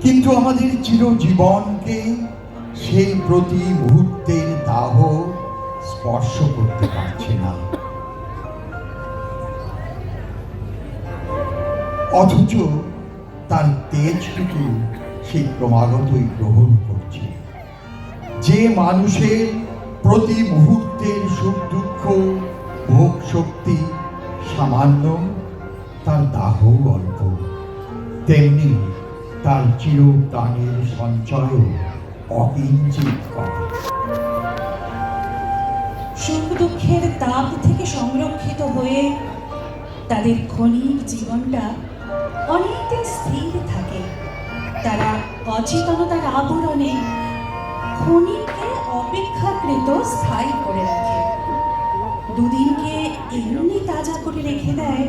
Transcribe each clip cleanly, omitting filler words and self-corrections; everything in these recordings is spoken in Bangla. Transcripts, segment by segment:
কিন্তু আমাদের চিরজীবনকে সেই প্রতি মুহূর্তের দাহ স্পর্শ করতে পারছে না, অথচ তার তেজটুকু সেই ক্রমাগতই গ্রহণ করছে। যে মানুষের প্রতি মুহূর্তের সুখ দুঃখ ভোগ শক্তি সামান্য, তার দাহ অল্প, তেমনি তার চিরপ্রাণের সঞ্চয় অকিঞ্চিত কম। সুখ দুঃখের তাপ থেকে সংরক্ষিত হয়ে তাদের ক্ষণিক জীবনটা অনেকদিন স্থির থাকে। তারা অচেতনতার আবরণে ক্ষণিককে অপেক্ষাকৃত স্থায়ী করে রাখে, দুদিনকে এমনি তাজা করে রেখে দেয়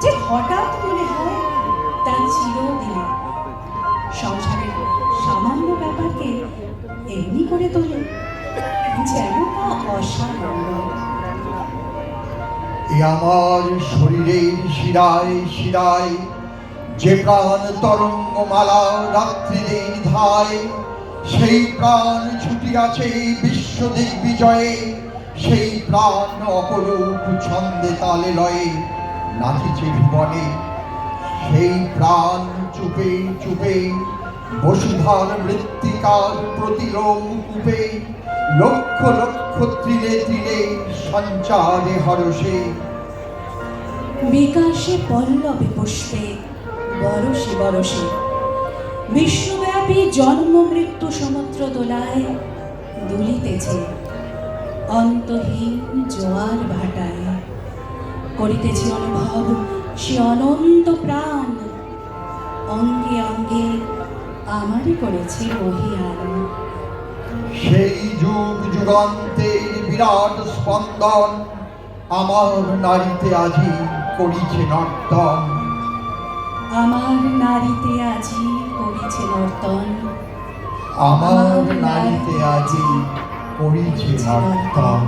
যে হঠাৎ মনে হয় তা চিরদিন। সংসারের সামান্য ব্যাপারকে এমনি করে তোলে যেন তা অসামান্য। এ আমার শরীরের শিরায় শিরায় যে প্রাণ তরঙ্গমালা রাত্রি দিন ধায়, সেই প্রাণ ছুটিয়াছে বিশ্ব দিগ্বিজয়ে, সেই প্রাণ অপরূপ ছন্দে তালে লয়ে নাচিছে ভুবনে। সেই প্রাণ চুপে চুপে বসুধার মৃত্তিকার প্রতিলোম কূপে লক্ষ লক্ষ ত্রিলে ত্রিলে সঞ্চারে হরষে। বিকাশে পল্লবে পুষ্পে বরষে বরষে বিশ্বব্যাপী জন্ম মৃত্যু সমুদ্র দোলায় দুলিতেছে অন্তহীন জোয়ার ভাটায়। করিতেছে অনুভব সে অনন্ত প্রাণ, অঙ্গে অঙ্গে আমারই করেছে মহিয়ান। সেই যুগ যুগান্তের বিরাট স্পন্দন আমার নারীতে আজি করিছে নর্তন। আমার নারীতে আজি করিছে নর্তন, আমার নারীতে আজি করিছে নর্তন।